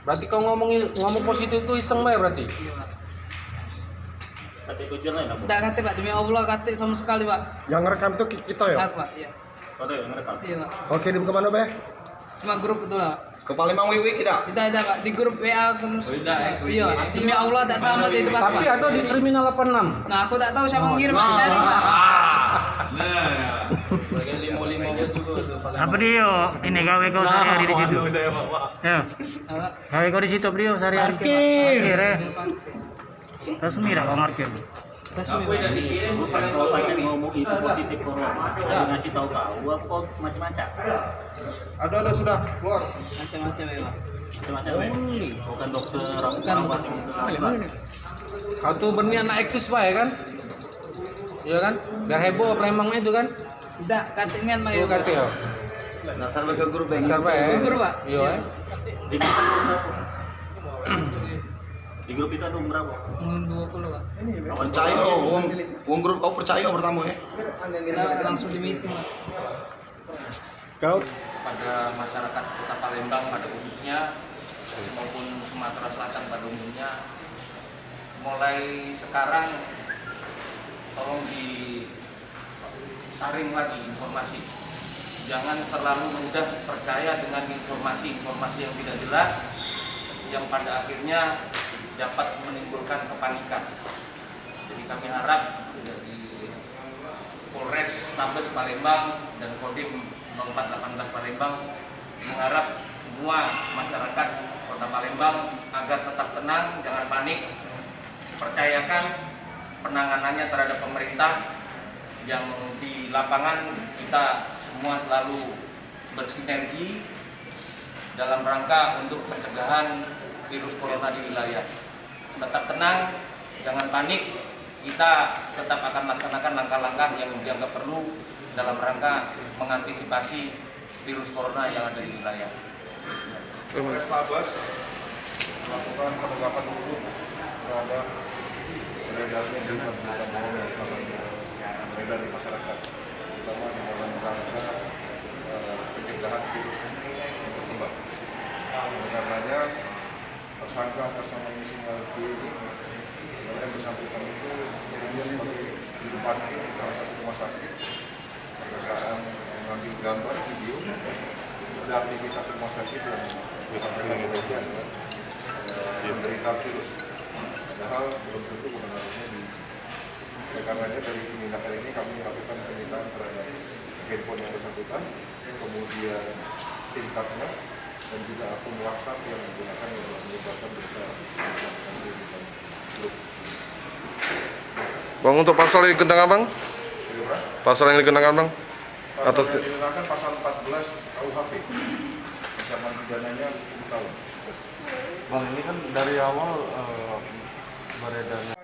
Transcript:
Berarti kau ngomong positif itu iseng Pak berarti? Iya Pak. Kata tujuan lain apa? Tidak kata Pak, demi Allah kata sama sekali Pak. Yang ngerekam itu kita ya? Apa? Iya. Kata yang ngerekam. Iya Pak. Oke, di kemana Be? Cuma grup itu lah. Ke Palembang Wiwi tidak? Tidak ada Pak, di grup WA terus. Iya, demi Allah tak selamat itu Pak. Tapi ada di Terminal 86. Nah, aku tak tahu siapa yang ngirim Pak. Cari Pak. Apa dia? Ini gawe kau sehari-hari di situ. Ya. Apa? Gawe kau di situ beliau sehari-hari. Parkir. Resmi dah kau parkir. Resmi. Kalau pacar ngomong itu positif corona, saya ngasih tahu kau, apa macam-macam. Ada sudah keluar. Macam-macam ya Pak. Macam-macam ya. Bukan dokter, Bukan. Kau tuh berniat nak eksis Pak ya kan? Iya kan? Biar heboh Palembang itu kan? Tidak, katanya Pak. Itu kata ya. Dasar ke grup Besar Pak ya. Gugur Pak. Iya. Di grup itu ada umur berapa? 20 Pak. Percaya wong grup kau percaya pertama ya. Kita langsung di meeting Pak. Kau Pada masyarakat Kota Palembang pada khususnya maupun Sumatera Selatan pada umumnya, mulai sekarang tolong disaring lagi informasi. Jangan terlalu mudah percaya dengan informasi yang tidak jelas yang pada akhirnya dapat menimbulkan kepanikan. Jadi kami harap dari Polres Tabes Palembang dan Kodim 0418 Palembang mengharap semua masyarakat Kota Palembang agar tetap tenang, jangan panik, percayakan penanganannya terhadap pemerintah yang di lapangan. Kita semua selalu bersinergi dalam rangka untuk pencegahan virus corona di wilayah. Tetap tenang, jangan panik, kita tetap akan melaksanakan langkah-langkah yang dianggap perlu dalam rangka mengantisipasi virus corona yang ada di wilayah. Polres Tabes melakukan penegakan hukum terhadap beredarnya berita bohong yang selama ini beredar di masyarakat, terutama di dalam rangka pencegahan virus yang berkembang. Oleh karenanya, tersangka atas nama inisial B ini sebenarnya bersangkutan itu dia sebagai ditempatkan di salah satu rumah sakit. Pada saat mengambil gambar video ada aktivitas rumah sakit yang disampaikan kemudian menderita virus, padahal belum tentu kebenarannya di. Oleh karenanya dari penindakan ini kami lakukan penyitaan terhadap handphone yang bersangkutan, kemudian SIM card-nya, dan juga akun WhatsApp yang digunakan untuk menyebarkan berita. Bang, untuk pasal yang dikenakan Bang? Pasal yang dikenakan Bang? Atas yang digunakan pasal 14 KUHP. Ancaman pidananya 10 tahun. Bang, ini kan dari awal beredarnya